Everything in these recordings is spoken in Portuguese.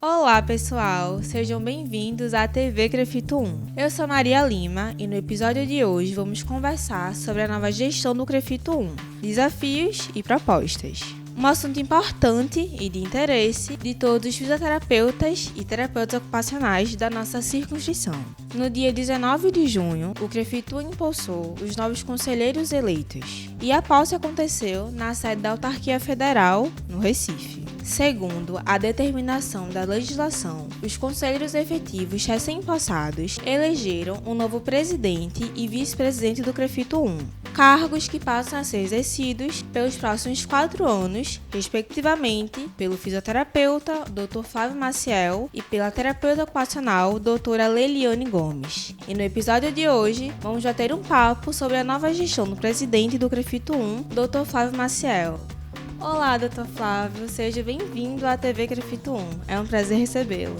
Olá pessoal, sejam bem-vindos à TV Crefito 1. Eu sou Maria Lima e no episódio de hoje vamos conversar sobre a nova gestão do Crefito 1, desafios e propostas. Um assunto importante e de interesse de todos os fisioterapeutas e terapeutas ocupacionais da nossa circunscrição. No dia 19 de junho, o Crefito 1 impulsou os novos conselheiros eleitos e a posse aconteceu na sede da Autarquia Federal, no Recife. Segundo a determinação da legislação, os conselheiros efetivos recém-possados elegeram um novo presidente e vice-presidente do Crefito 1, cargos que passam a ser exercidos pelos próximos 4 anos, respectivamente, pelo fisioterapeuta Dr. Flávio Maciel e pela terapeuta ocupacional doutora Leliane Gomes. E no episódio de hoje, vamos bater um papo sobre a nova gestão do presidente do Crefito 1, Dr. Flávio Maciel. Olá, Dr. Flávio, seja bem-vindo à TV Crefito 1. É um prazer recebê-lo.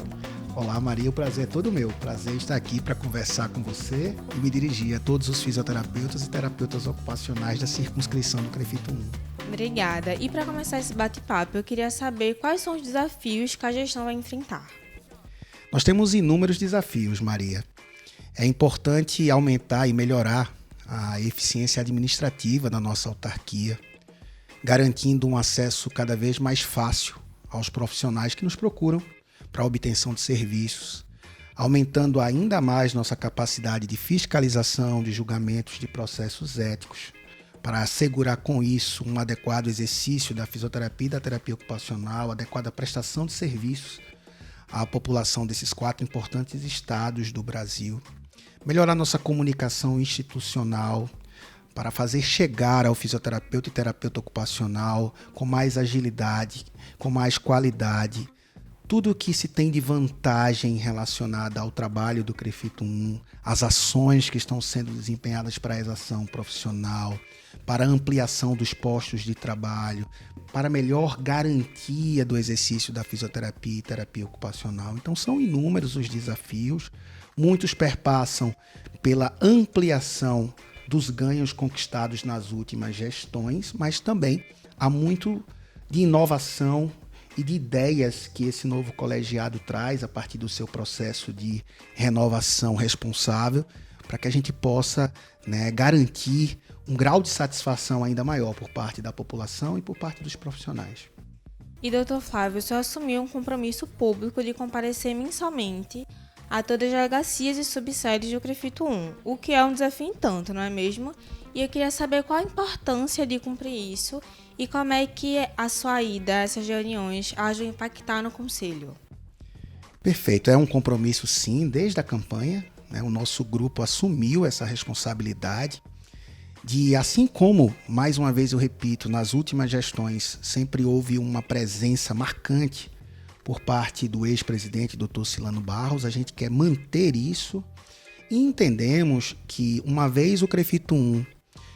Olá, Maria, o prazer é todo meu. Prazer estar aqui para conversar com você e me dirigir a todos os fisioterapeutas e terapeutas ocupacionais da circunscrição do Crefito 1. Obrigada. E para começar esse bate-papo, eu queria saber quais são os desafios que a gestão vai enfrentar. Nós temos inúmeros desafios, Maria. É importante aumentar e melhorar a eficiência administrativa da nossa autarquia, garantindo um acesso cada vez mais fácil aos profissionais que nos procuram para a obtenção de serviços, aumentando ainda mais nossa capacidade de fiscalização de julgamentos de processos éticos, para assegurar com isso um adequado exercício da fisioterapia e da terapia ocupacional, adequada prestação de serviços à população desses 4 importantes estados do Brasil, melhorar nossa comunicação institucional, para fazer chegar ao fisioterapeuta e terapeuta ocupacional com mais agilidade, com mais qualidade, tudo o que se tem de vantagem relacionada ao trabalho do Crefito 1, as ações que estão sendo desempenhadas para a exação profissional, para a ampliação dos postos de trabalho, para melhor garantia do exercício da fisioterapia e terapia ocupacional. Então são inúmeros os desafios, muitos perpassam pela ampliação dos ganhos conquistados nas últimas gestões, mas também há muito de inovação e de ideias que esse novo colegiado traz a partir do seu processo de renovação responsável, para que a gente possa, garantir um grau de satisfação ainda maior por parte da população e por parte dos profissionais. E, Dr. Flávio, o senhor assumiu um compromisso público de comparecer mensalmente a todas as delegacias e subsedes do Crefito 1, o que é um desafio em tanto, não é mesmo? E eu queria saber qual a importância de cumprir isso e como é que a sua ida a essas reuniões ajudam a impactar no Conselho. Perfeito, é um compromisso sim, desde a campanha, o nosso grupo assumiu essa responsabilidade de, assim como, mais uma vez eu repito, nas últimas gestões sempre houve uma presença marcante por parte do ex-presidente Dr. Silano Barros, a gente quer manter isso e entendemos que uma vez o Crefito 1,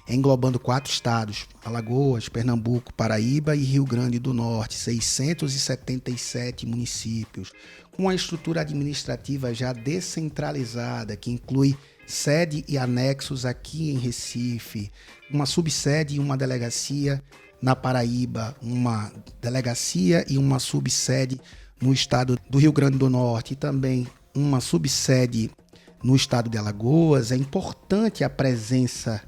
englobando 4 estados, Alagoas, Pernambuco, Paraíba e Rio Grande do Norte, 677 municípios, com a estrutura administrativa já descentralizada, que inclui sede e anexos aqui em Recife, uma subsede e uma delegacia na Paraíba, uma delegacia e uma subsede no estado do Rio Grande do Norte e também uma subsede no estado de Alagoas. É importante a presença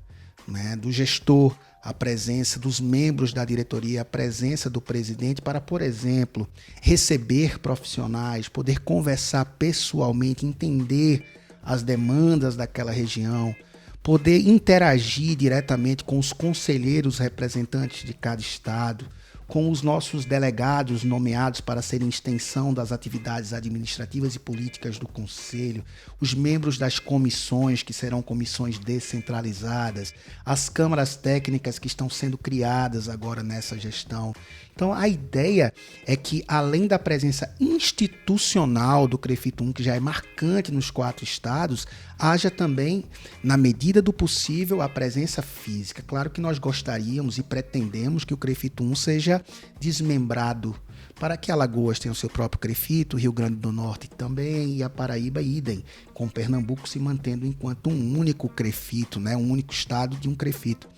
do gestor, a presença dos membros da diretoria, a presença do presidente para, por exemplo, receber profissionais, poder conversar pessoalmente, entender as demandas daquela região, poder interagir diretamente com os conselheiros representantes de cada estado, com os nossos delegados nomeados para serem extensão das atividades administrativas e políticas do Conselho, os membros das comissões, que serão comissões descentralizadas, as câmaras técnicas que estão sendo criadas agora nessa gestão. Então, a ideia é que, além da presença institucional do Crefito 1, que já é marcante nos 4 estados, haja também, na medida do possível, a presença física. Claro que nós gostaríamos e pretendemos que o Crefito 1 seja desmembrado, para que Alagoas tenha o seu próprio Crefito, Rio Grande do Norte também, e a Paraíba idem, com Pernambuco se mantendo enquanto um único Crefito, um único estado de um Crefito,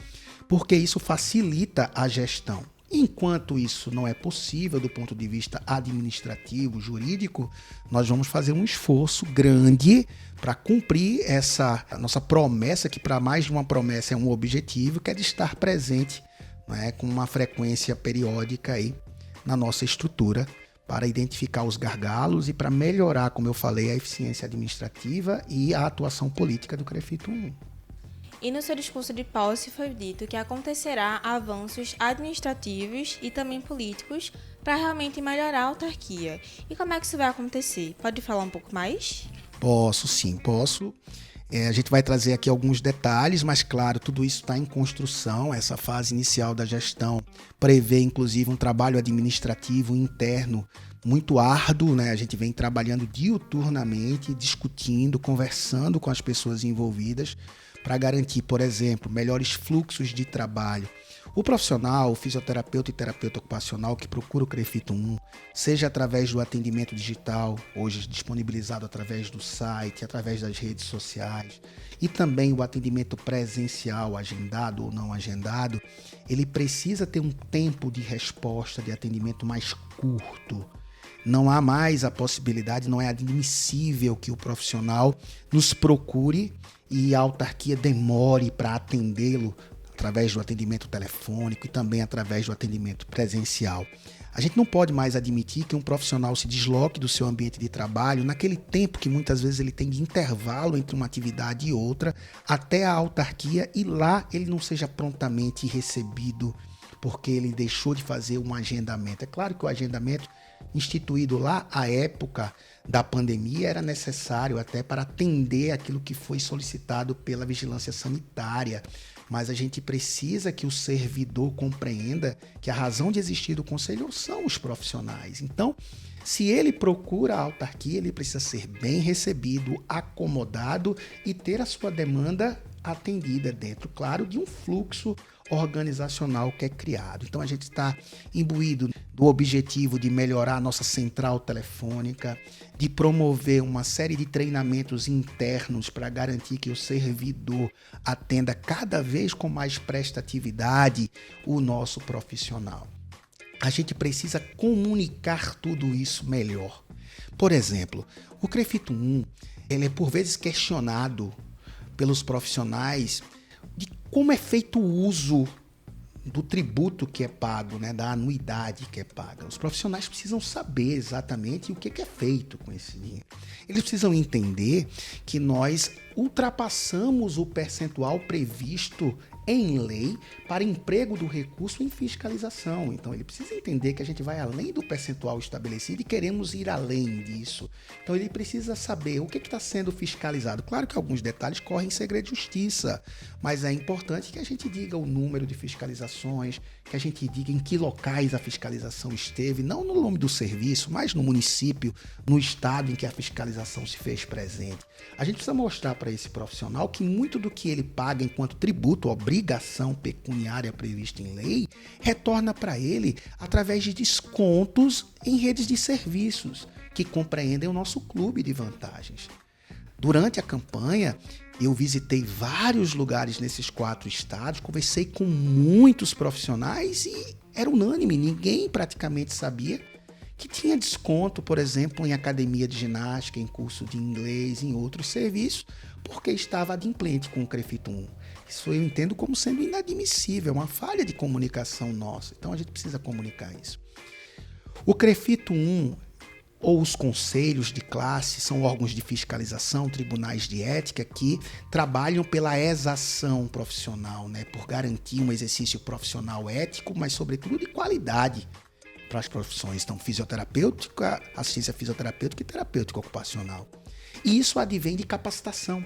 porque isso facilita a gestão. Enquanto isso não é possível do ponto de vista administrativo, jurídico, nós vamos fazer um esforço grande para cumprir essa nossa promessa, que para mais de uma promessa é um objetivo, que é de estar presente, né, com uma frequência periódica aí na nossa estrutura, para identificar os gargalos e para melhorar, como eu falei, a eficiência administrativa e a atuação política do CREFITO 1. E no seu discurso de posse foi dito que acontecerá avanços administrativos e também políticos para realmente melhorar a autarquia. E como é que isso vai acontecer? Pode falar um pouco mais? Posso, sim, posso. A gente vai trazer aqui alguns detalhes, mas claro, tudo isso está em construção. Essa fase inicial da gestão prevê, inclusive, um trabalho administrativo interno muito árduo, né? A gente vem trabalhando diuturnamente, discutindo, conversando com as pessoas envolvidas para garantir, por exemplo, melhores fluxos de trabalho. O profissional, o fisioterapeuta e terapeuta ocupacional que procura o CREFITO 1, seja através do atendimento digital, hoje disponibilizado através do site, através das redes sociais, e também o atendimento presencial, agendado ou não agendado, ele precisa ter um tempo de resposta, de atendimento mais curto. Não há mais a possibilidade, não é admissível que o profissional nos procure e a autarquia demore para atendê-lo através do atendimento telefônico e também através do atendimento presencial. A gente não pode mais admitir que um profissional se desloque do seu ambiente de trabalho naquele tempo que muitas vezes ele tem de intervalo entre uma atividade e outra até a autarquia e lá ele não seja prontamente recebido porque ele deixou de fazer um agendamento. É claro que o agendamento instituído lá à época da pandemia era necessário até para atender aquilo que foi solicitado pela vigilância sanitária, mas a gente precisa que o servidor compreenda que a razão de existir do conselho são os profissionais. Então, se ele procura a autarquia, ele precisa ser bem recebido, acomodado e ter a sua demanda atendida dentro, claro, de um fluxo organizacional que é criado. Então a gente está imbuído do objetivo de melhorar a nossa central telefônica, de promover uma série de treinamentos internos para garantir que o servidor atenda cada vez com mais prestatividade o nosso profissional. A gente precisa comunicar tudo isso melhor. Por exemplo, o CREFITO 1, ele é por vezes questionado pelos profissionais de como é feito o uso do tributo que é pago, né, da anuidade que é paga. Os profissionais precisam saber exatamente o que é feito com esse dinheiro. Eles precisam entender que nós ultrapassamos o percentual previsto em lei para emprego do recurso em fiscalização. Então, ele precisa entender que a gente vai além do percentual estabelecido e queremos ir além disso. Então, ele precisa saber o que está sendo fiscalizado. Claro que alguns detalhes correm em segredo de justiça, mas é importante que a gente diga o número de fiscalizações, que a gente diga em que locais a fiscalização esteve, não no nome do serviço, mas no município, no estado em que a fiscalização se fez presente. A gente precisa mostrar para esse profissional que muito do que ele paga enquanto tributo, obrigação pecuniária prevista em lei, retorna para ele através de descontos em redes de serviços que compreendem o nosso clube de vantagens. Durante a campanha, eu visitei vários lugares nesses 4 estados, conversei com muitos profissionais e era unânime, ninguém praticamente sabia que tinha desconto, por exemplo, em academia de ginástica, em curso de inglês, em outros serviços, porque estava adimplente com o CREFITO 1. Isso eu entendo como sendo inadmissível, uma falha de comunicação nossa. Então a gente precisa comunicar isso. O CREFITO 1 ou os conselhos de classe são órgãos de fiscalização, tribunais de ética que trabalham pela exação profissional, né, por garantir um exercício profissional ético, mas sobretudo de qualidade para as profissões, então fisioterapêutica, assistência fisioterapêutica e terapêutica ocupacional. E isso advém de capacitação.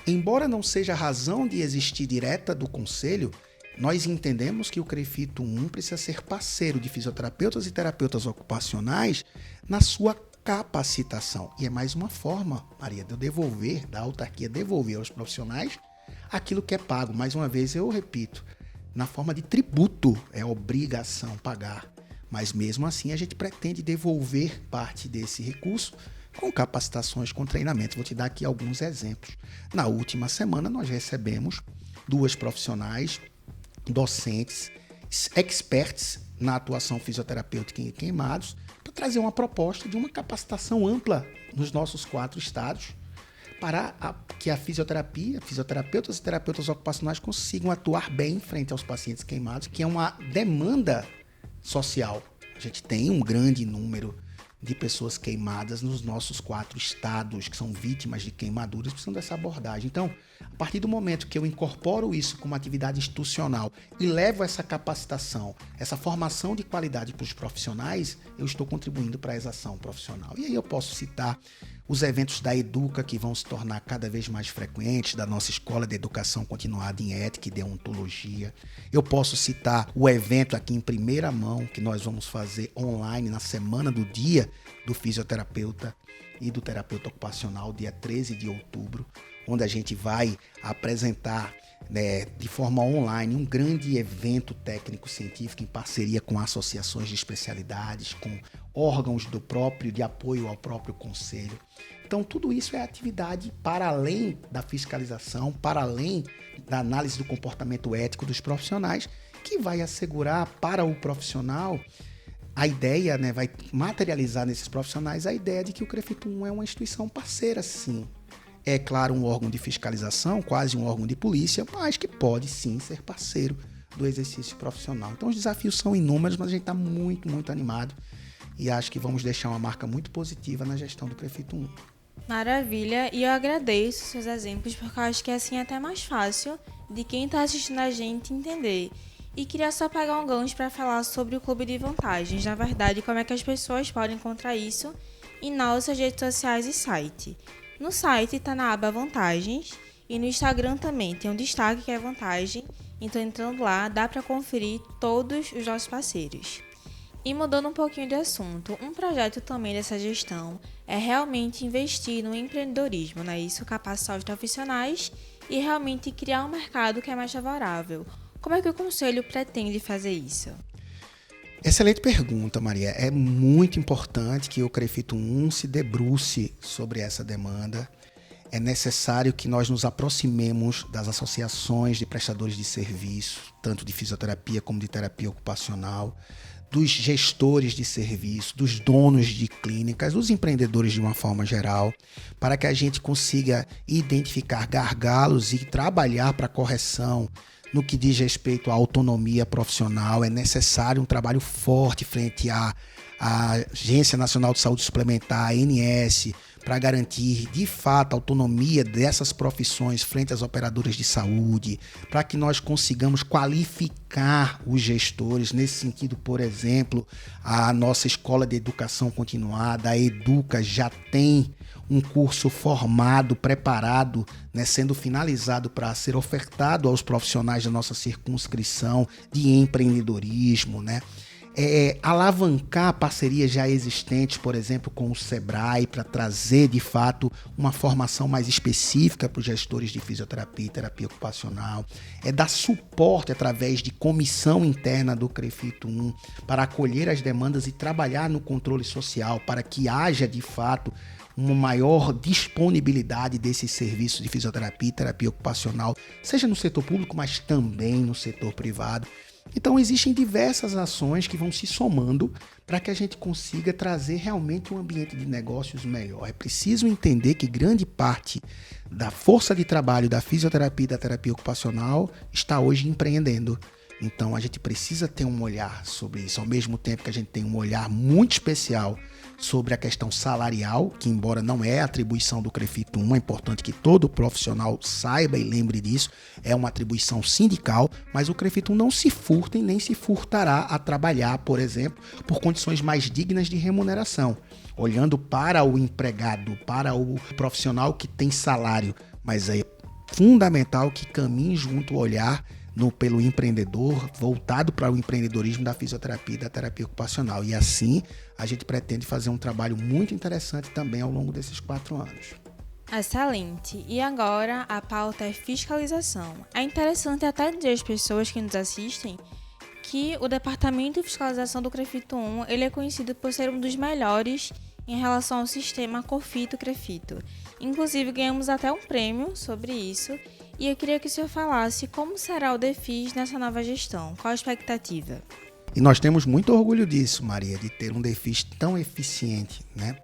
Embora não seja a razão de existir direta do conselho, nós entendemos que o CREFITO 1 precisa ser parceiro de fisioterapeutas e terapeutas ocupacionais na sua capacitação. E é mais uma forma, Maria, de eu devolver, da autarquia devolver aos profissionais aquilo que é pago. Mais uma vez eu repito, na forma de tributo, é obrigação pagar. Mas mesmo assim a gente pretende devolver parte desse recurso com capacitações, com treinamentos. Vou te dar aqui alguns exemplos. Na última semana nós recebemos 2 profissionais, docentes, experts na atuação fisioterapêutica em queimados, para trazer uma proposta de uma capacitação ampla nos nossos 4 estados, para que a fisioterapeutas e terapeutas ocupacionais consigam atuar bem frente aos pacientes queimados, que é uma demanda social. A gente tem um grande número de pessoas queimadas nos nossos 4 estados, que são vítimas de queimaduras, precisam dessa abordagem. Então, a partir do momento que eu incorporo isso como atividade institucional e levo essa capacitação, essa formação de qualidade para os profissionais, eu estou contribuindo para a exação profissional. E aí eu posso citar os eventos da Educa, que vão se tornar cada vez mais frequentes, da nossa Escola de Educação Continuada em Ética e Deontologia. Eu posso citar o evento aqui em primeira mão, que nós vamos fazer online na Semana do Dia do Fisioterapeuta e do Terapeuta Ocupacional, dia 13 de outubro, onde a gente vai apresentar, de forma online, um grande evento técnico-científico em parceria com associações de especialidades, com órgãos de apoio ao próprio conselho. Então, tudo isso é atividade para além da fiscalização, para além da análise do comportamento ético dos profissionais, que vai assegurar para o profissional a ideia, vai materializar nesses profissionais a ideia de que o CREFIT 1 é uma instituição parceira, sim. É, claro, um órgão de fiscalização, quase um órgão de polícia, mas que pode, sim, ser parceiro do exercício profissional. Então, os desafios são inúmeros, mas a gente está muito, muito animado e acho que vamos deixar uma marca muito positiva na gestão do CREFIT 1. Maravilha, e eu agradeço seus exemplos, porque eu acho que assim é até mais fácil de quem está assistindo a gente entender. E queria só pegar um gancho para falar sobre o Clube de Vantagens, na verdade, como é que as pessoas podem encontrar isso em nossas redes sociais e site. No site está na aba Vantagens e no Instagram também tem um destaque que é Vantagem, então entrando lá dá para conferir todos os nossos parceiros. E mudando um pouquinho de assunto, um projeto também dessa gestão é realmente investir no empreendedorismo, isso, capacitar os profissionais e realmente criar um mercado que é mais favorável. Como é que o Conselho pretende fazer isso? Excelente pergunta, Maria. É muito importante que o CREFIT 1 se debruce sobre essa demanda. É necessário que nós nos aproximemos das associações de prestadores de serviço, tanto de fisioterapia como de terapia ocupacional, dos gestores de serviço, dos donos de clínicas, dos empreendedores de uma forma geral, para que a gente consiga identificar gargalos e trabalhar para a correção. No que diz respeito à autonomia profissional, é necessário um trabalho forte frente à Agência Nacional de Saúde Suplementar, a ANS, para garantir, de fato, a autonomia dessas profissões frente às operadoras de saúde, para que nós consigamos qualificar os gestores. Nesse sentido, por exemplo, a nossa Escola de Educação Continuada, a Educa, já tem um curso formado, preparado, sendo finalizado para ser ofertado aos profissionais da nossa circunscrição de empreendedorismo, alavancar parcerias já existentes, por exemplo, com o Sebrae, para trazer, de fato, uma formação mais específica para os gestores de fisioterapia e terapia ocupacional, dar suporte através de comissão interna do CREFIT 1 para acolher as demandas e trabalhar no controle social, para que haja, de fato, uma maior disponibilidade desses serviços de fisioterapia e terapia ocupacional, seja no setor público, mas também no setor privado. Então, existem diversas ações que vão se somando para que a gente consiga trazer realmente um ambiente de negócios melhor. É preciso entender que grande parte da força de trabalho da fisioterapia e da terapia ocupacional está hoje empreendendo. Então, a gente precisa ter um olhar sobre isso, ao mesmo tempo que a gente tem um olhar muito especial sobre a questão salarial, que embora não é atribuição do CREFIT 1, é importante que todo profissional saiba e lembre disso, é uma atribuição sindical, mas o CREFIT 1 não se furta e nem se furtará a trabalhar, por exemplo, por condições mais dignas de remuneração, olhando para o empregado, para o profissional que tem salário, mas é fundamental que caminhe junto ao olhar pelo empreendedor, voltado para o empreendedorismo da fisioterapia e da terapia ocupacional. E assim, a gente pretende fazer um trabalho muito interessante também ao longo desses 4 anos. Excelente. E agora, a pauta é fiscalização. É interessante até dizer às pessoas que nos assistem que o Departamento de Fiscalização do CREFIT 1 ele é conhecido por ser um dos melhores em relação ao sistema COFITO-CREFITO. Inclusive, ganhamos até um prêmio sobre isso. E eu queria que o senhor falasse como será o DEFIS nessa nova gestão. Qual a expectativa? E nós temos muito orgulho disso, Maria, de ter um DEFIS tão eficiente, né?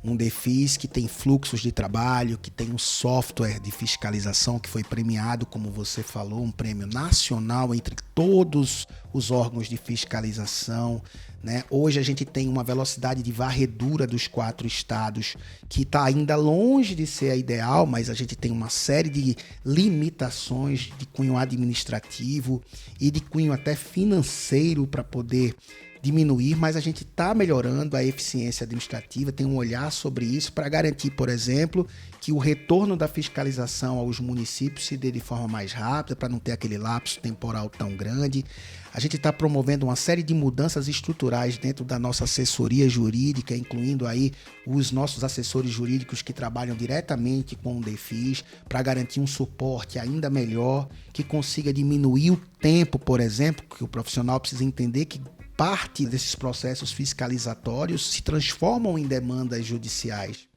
Um DEFIS que tem fluxos de trabalho, que tem um software de fiscalização que foi premiado, como você falou, um prêmio nacional entre todos os órgãos de fiscalização, né? Hoje a gente tem uma velocidade de varredura dos 4 estados que está ainda longe de ser a ideal, mas a gente tem uma série de limitações de cunho administrativo e de cunho até financeiro para poder diminuir, mas a gente está melhorando a eficiência administrativa, tem um olhar sobre isso para garantir, por exemplo, que o retorno da fiscalização aos municípios se dê de forma mais rápida, para não ter aquele lapso temporal tão grande. A gente está promovendo uma série de mudanças estruturais dentro da nossa assessoria jurídica, incluindo aí os nossos assessores jurídicos que trabalham diretamente com o DEFIS, para garantir um suporte ainda melhor, que consiga diminuir o tempo, por exemplo, que o profissional precisa entender que parte desses processos fiscalizatórios se transformam em demandas judiciais.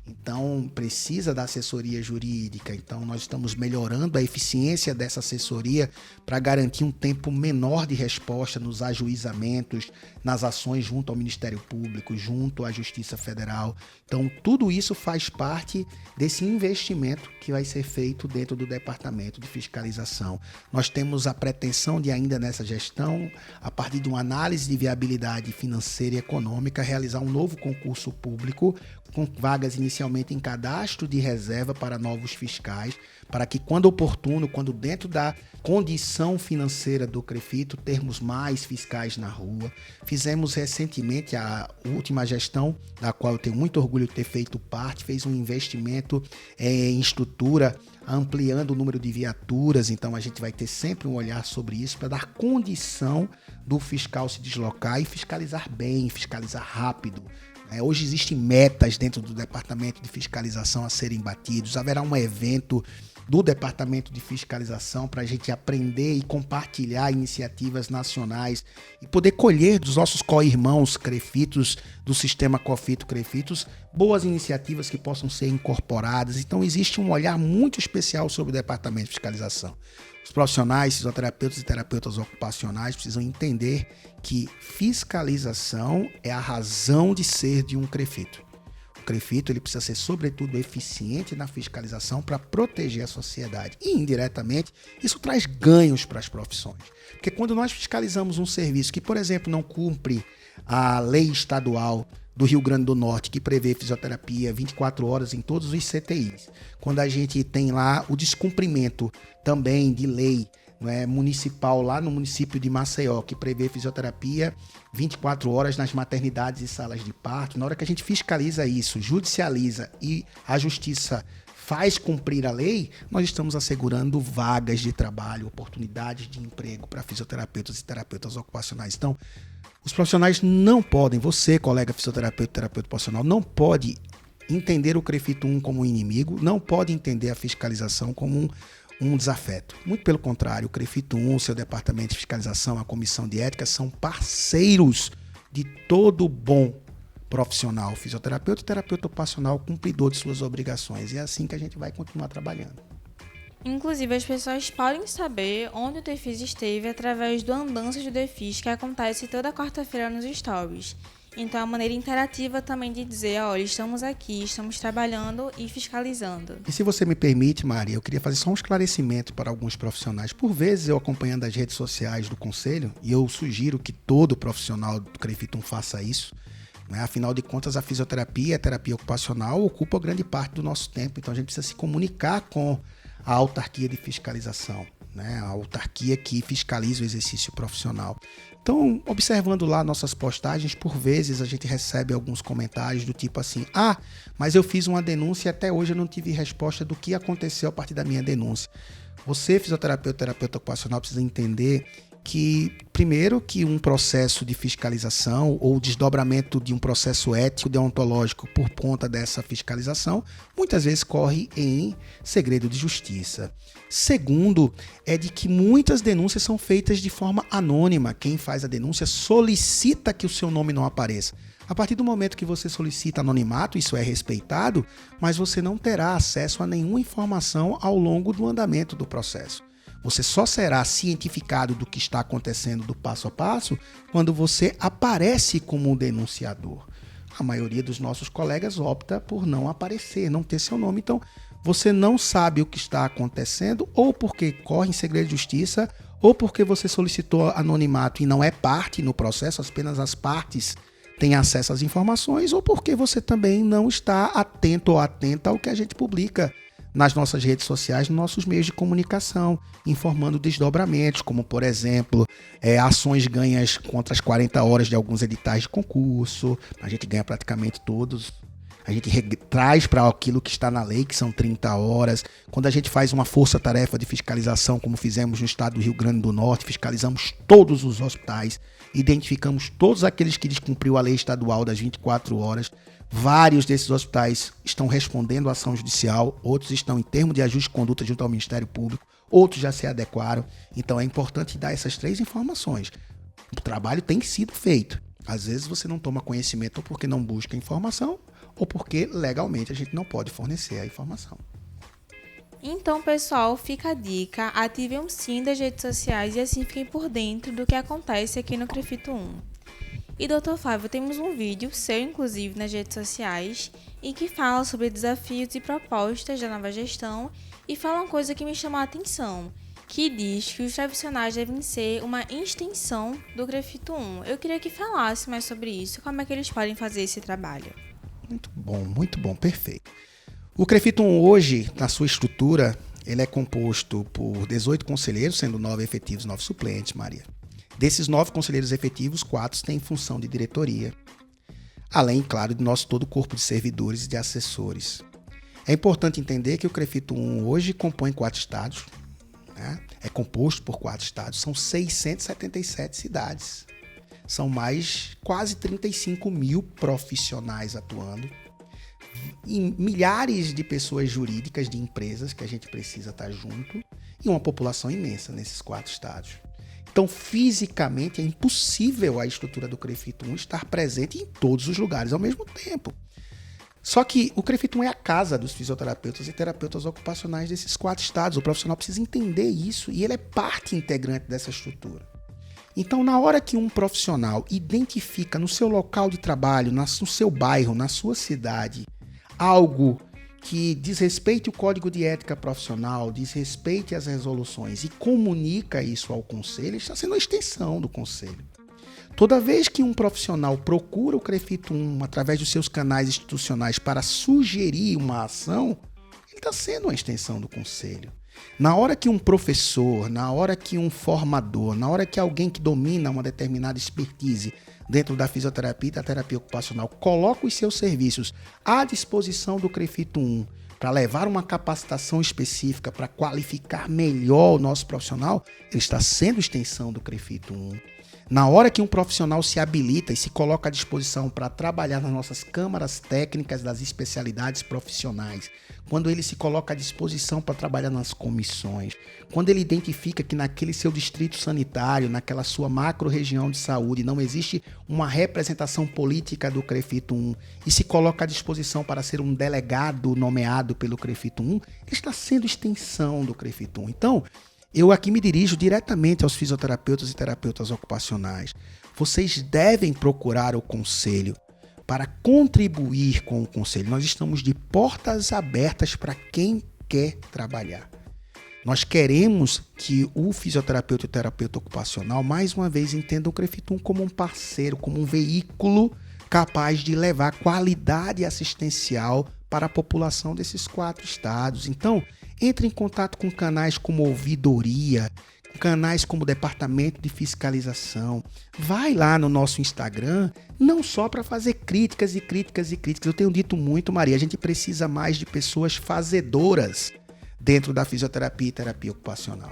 Então, precisa da assessoria jurídica. Então, nós estamos melhorando a eficiência dessa assessoria para garantir um tempo menor de resposta nos ajuizamentos, nas ações junto ao Ministério Público, junto à Justiça Federal. Então, tudo isso faz parte desse investimento que vai ser feito dentro do Departamento de Fiscalização. Nós temos a pretensão de, ainda nessa gestão, a partir de uma análise de viabilidade financeira e econômica, realizar um novo concurso público com vagas inicialmente em cadastro de reserva para novos fiscais, para que, quando oportuno, quando dentro da condição financeira do CREFITO, termos mais fiscais na rua. Fizemos recentemente, a última gestão, da qual eu tenho muito orgulho de ter feito parte, fez um investimento em estrutura, ampliando o número de viaturas, então a gente vai ter sempre um olhar sobre isso para dar condição do fiscal se deslocar e fiscalizar bem, fiscalizar rápido. Hoje existem metas dentro do Departamento de Fiscalização a serem batidos. Haverá um evento do Departamento de Fiscalização para a gente aprender e compartilhar iniciativas nacionais e poder colher dos nossos co-irmãos CREFITOS, do sistema COFITO-CREFITOS, boas iniciativas que possam ser incorporadas. Então existe um olhar muito especial sobre o Departamento de Fiscalização. Os profissionais, fisioterapeutas e terapeutas ocupacionais precisam entender que fiscalização é a razão de ser de um CREFITO. O CREFITO ele precisa ser, sobretudo, eficiente na fiscalização para proteger a sociedade. E, indiretamente, isso traz ganhos para as profissões. Porque quando nós fiscalizamos um serviço que, por exemplo, não cumpre a lei estadual do Rio Grande do Norte, que prevê fisioterapia 24 horas em todos os CTIs, quando a gente tem lá o descumprimento também de lei municipal lá no município de Maceió, que prevê fisioterapia 24 horas nas maternidades e salas de parto, na hora que a gente fiscaliza isso, judicializa e a justiça faz cumprir a lei, nós estamos assegurando vagas de trabalho, oportunidades de emprego para fisioterapeutas e terapeutas ocupacionais. Então, os profissionais não podem, você, colega fisioterapeuta e terapeuta ocupacional, não pode entender o CREFITO 1 como um inimigo, não pode entender a fiscalização como um desafeto. Muito pelo contrário, o CREFITO 1, o seu departamento de fiscalização, a comissão de ética são parceiros de todo bom profissional, fisioterapeuta e terapeuta ocupacional, cumpridor de suas obrigações. E é assim que a gente vai continuar trabalhando. Inclusive, as pessoas podem saber onde o DEFIS esteve através do Andanças do DEFIS, que acontece toda quarta-feira nos stories. Então, é uma maneira interativa também de dizer, olha, estamos aqui, estamos trabalhando e fiscalizando. E se você me permite, Maria, eu queria fazer só um esclarecimento para alguns profissionais. Por vezes, eu acompanhando as redes sociais do Conselho, e eu sugiro que todo profissional do CREFITO faça isso, afinal de contas, a fisioterapia e a terapia ocupacional ocupam grande parte do nosso tempo, então a gente precisa se comunicar com a autarquia de fiscalização, a autarquia que fiscaliza o exercício profissional. Então, observando lá nossas postagens, por vezes a gente recebe alguns comentários do tipo assim, mas eu fiz uma denúncia e até hoje eu não tive resposta do que aconteceu a partir da minha denúncia. Você, fisioterapeuta, terapeuta ocupacional, precisa entender que, primeiro, que um processo de fiscalização ou desdobramento de um processo ético deontológico por conta dessa fiscalização, muitas vezes corre em segredo de justiça. Segundo, é de que muitas denúncias são feitas de forma anônima. Quem faz a denúncia solicita que o seu nome não apareça. A partir do momento que você solicita anonimato, isso é respeitado, mas você não terá acesso a nenhuma informação ao longo do andamento do processo. Você só será cientificado do que está acontecendo do passo a passo quando você aparece como um denunciador. A maioria dos nossos colegas opta por não aparecer, não ter seu nome. Então, você não sabe o que está acontecendo, ou porque corre em segredo de justiça, ou porque você solicitou anonimato e não é parte no processo, apenas as partes têm acesso às informações, ou porque você também não está atento ou atenta ao que a gente publica nas nossas redes sociais, nos nossos meios de comunicação, informando desdobramentos, como, por exemplo, ações ganhas contra as 40 horas de alguns editais de concurso. A gente ganha praticamente todos. A gente traz para aquilo que está na lei, que são 30 horas. Quando a gente faz uma força-tarefa de fiscalização, como fizemos no estado do Rio Grande do Norte, fiscalizamos todos os hospitais, identificamos todos aqueles que descumpriu a lei estadual das 24 horas. Vários desses hospitais estão respondendo à ação judicial, outros estão em termo de ajuste de conduta junto ao Ministério Público, outros já se adequaram. Então é importante dar essas 3 informações. O trabalho tem sido feito. Às vezes você não toma conhecimento ou porque não busca informação, ou porque legalmente a gente não pode fornecer a informação. Então, pessoal, fica a dica, ativem o sim das redes sociais e assim fiquem por dentro do que acontece aqui no CREFITO 1. E, Dr. Flávio, temos um vídeo, seu inclusive, nas redes sociais, em que fala sobre desafios e propostas da nova gestão e fala uma coisa que me chamou a atenção, que diz que os profissionais devem ser uma extensão do CREFITO 1. Eu queria que falasse mais sobre isso, como é que eles podem fazer esse trabalho. Muito bom, perfeito. O CREFITO 1 hoje, na sua estrutura, ele é composto por 18 conselheiros, sendo 9 efetivos e 9 suplentes, Maria. Desses 9 conselheiros efetivos, 4 têm função de diretoria, além, claro, do nosso todo corpo de servidores e de assessores. É importante entender que o CREFITO 1 hoje compõe 4 estados, né? É composto por 4 estados, são 677 cidades. São mais quase 35 mil profissionais atuando, e milhares de pessoas jurídicas, de empresas que a gente precisa estar junto, e uma população imensa nesses 4 estados. Então, fisicamente, é impossível a estrutura do CREFITO 1 estar presente em todos os lugares ao mesmo tempo. Só que o CREFITO 1 é a casa dos fisioterapeutas e terapeutas ocupacionais desses 4 estados. O profissional precisa entender isso e ele é parte integrante dessa estrutura. Então, na hora que um profissional identifica no seu local de trabalho, no seu bairro, na sua cidade, algo que desrespeite o código de ética profissional, desrespeite as resoluções e comunica isso ao conselho, está sendo uma extensão do conselho. Toda vez que um profissional procura o CREFITO 1 através dos seus canais institucionais para sugerir uma ação, ele está sendo uma extensão do conselho. Na hora que um professor, na hora que um formador, na hora que alguém que domina uma determinada expertise dentro da fisioterapia e da terapia ocupacional coloca os seus serviços à disposição do CREFITO 1 para levar uma capacitação específica para qualificar melhor o nosso profissional, ele está sendo extensão do CREFITO 1. Na hora que um profissional se habilita e se coloca à disposição para trabalhar nas nossas câmaras técnicas das especialidades profissionais, quando ele se coloca à disposição para trabalhar nas comissões, quando ele identifica que naquele seu distrito sanitário, naquela sua macro-região de saúde, não existe uma representação política do CREFITO 1 e se coloca à disposição para ser um delegado nomeado pelo CREFITO 1, ele está sendo extensão do CREFITO 1. Então, eu aqui me dirijo diretamente aos fisioterapeutas e terapeutas ocupacionais. Vocês devem procurar o conselho para contribuir com o conselho. Nós estamos de portas abertas para quem quer trabalhar. Nós queremos que o fisioterapeuta e o terapeuta ocupacional, mais uma vez, entendam o CREFITO 1 como um parceiro, como um veículo capaz de levar qualidade assistencial para a população desses 4 estados. Então, entre em contato com canais como ouvidoria, canais como departamento de fiscalização. Vai lá no nosso Instagram, não só para fazer críticas e críticas e críticas. Eu tenho dito muito, Maria, a gente precisa mais de pessoas fazedoras dentro da fisioterapia e terapia ocupacional.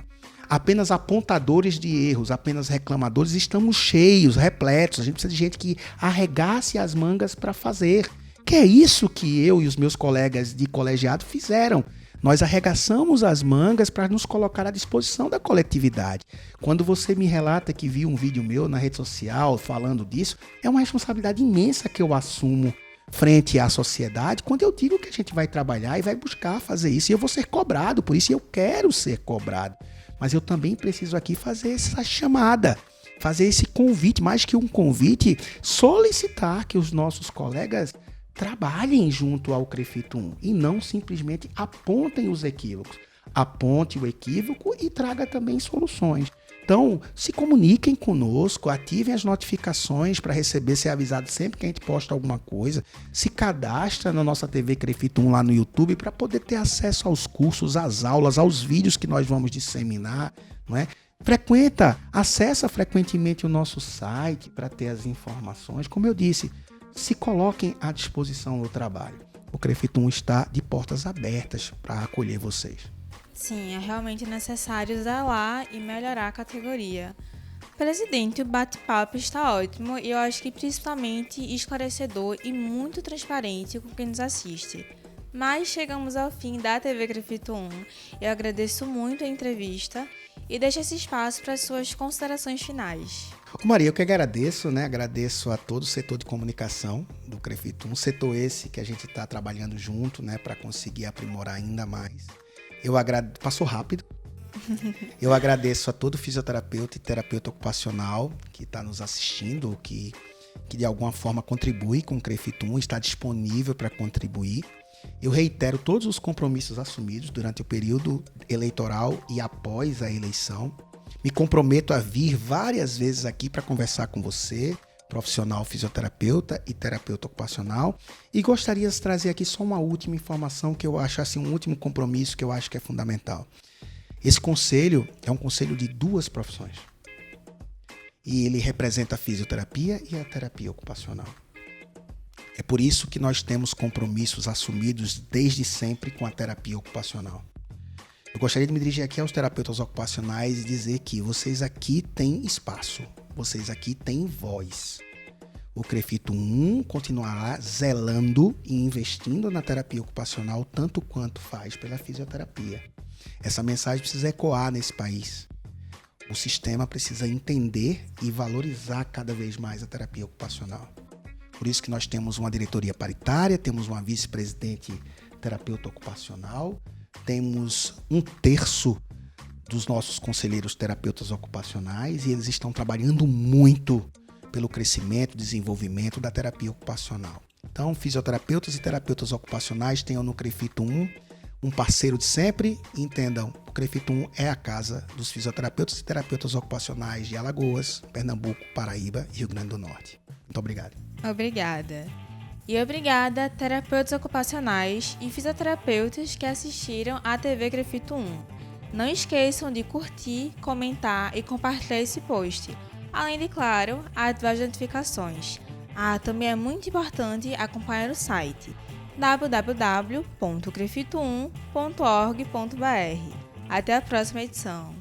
Apenas apontadores de erros, apenas reclamadores, estamos cheios, repletos. A gente precisa de gente que arregace as mangas para fazer. Que é isso que eu e os meus colegas de colegiado fizeram. Nós arregaçamos as mangas para nos colocar à disposição da coletividade. Quando você me relata que viu um vídeo meu na rede social falando disso, é uma responsabilidade imensa que eu assumo frente à sociedade quando eu digo que a gente vai trabalhar e vai buscar fazer isso. E eu vou ser cobrado por isso e eu quero ser cobrado. Mas eu também preciso aqui fazer essa chamada, fazer esse convite, mais que um convite, solicitar que os nossos colegas trabalhem junto ao CREFIT 1 e não simplesmente apontem os equívocos. Aponte o equívoco e traga também soluções. Então, se comuniquem conosco, ativem as notificações para receber, ser avisado sempre que a gente posta alguma coisa. Se cadastra na nossa TV CREFIT 1 lá no YouTube para poder ter acesso aos cursos, às aulas, aos vídeos que nós vamos disseminar, não é? Acessa frequentemente o nosso site para ter as informações. Como eu disse, se coloquem à disposição do trabalho. O CREFIT 1 está de portas abertas para acolher vocês. Sim, é realmente necessário zelar e melhorar a categoria. Presidente, o bate-papo está ótimo e eu acho que principalmente esclarecedor e muito transparente com quem nos assiste. Mas chegamos ao fim da TV CREFIT 1. Eu agradeço muito a entrevista e deixo esse espaço para suas considerações finais. Maria, eu que agradeço, né? Agradeço a todo o setor de comunicação do CREFIT 1, setor esse que a gente está trabalhando junto, né, para conseguir aprimorar ainda mais. Passou rápido. Eu agradeço a todo fisioterapeuta e terapeuta ocupacional que está nos assistindo, que de alguma forma contribui com o CREFIT 1, está disponível para contribuir. Eu reitero todos os compromissos assumidos durante o período eleitoral e após a eleição. Me comprometo a vir várias vezes aqui para conversar com você, profissional fisioterapeuta e terapeuta ocupacional, e gostaria de trazer aqui só uma última informação que eu acho, assim, um último compromisso que eu acho que é fundamental. Esse conselho é um conselho de duas profissões e ele representa a fisioterapia e a terapia ocupacional. É por isso que nós temos compromissos assumidos desde sempre com a terapia ocupacional. Eu gostaria de me dirigir aqui aos terapeutas ocupacionais e dizer que vocês aqui têm espaço, vocês aqui têm voz. O CREFIT 1 continuará zelando e investindo na terapia ocupacional tanto quanto faz pela fisioterapia. Essa mensagem precisa ecoar nesse país. O sistema precisa entender e valorizar cada vez mais a terapia ocupacional. Por isso que nós temos uma diretoria paritária, temos uma vice-presidente terapeuta ocupacional, temos 1/3 dos nossos conselheiros terapeutas ocupacionais e eles estão trabalhando muito pelo crescimento e desenvolvimento da terapia ocupacional. Então, fisioterapeutas e terapeutas ocupacionais tenham no CREFIT 1 um parceiro de sempre. Entendam, o CREFIT 1 é a casa dos fisioterapeutas e terapeutas ocupacionais de Alagoas, Pernambuco, Paraíba e Rio Grande do Norte. Muito obrigado. Obrigada. E obrigada, terapeutas ocupacionais e fisioterapeutas que assistiram à TV CREFIT 1. Não esqueçam de curtir, comentar e compartilhar esse post. Além de, claro, ativar as notificações. Também é muito importante acompanhar o site www.crefit1.org.br. Até a próxima edição.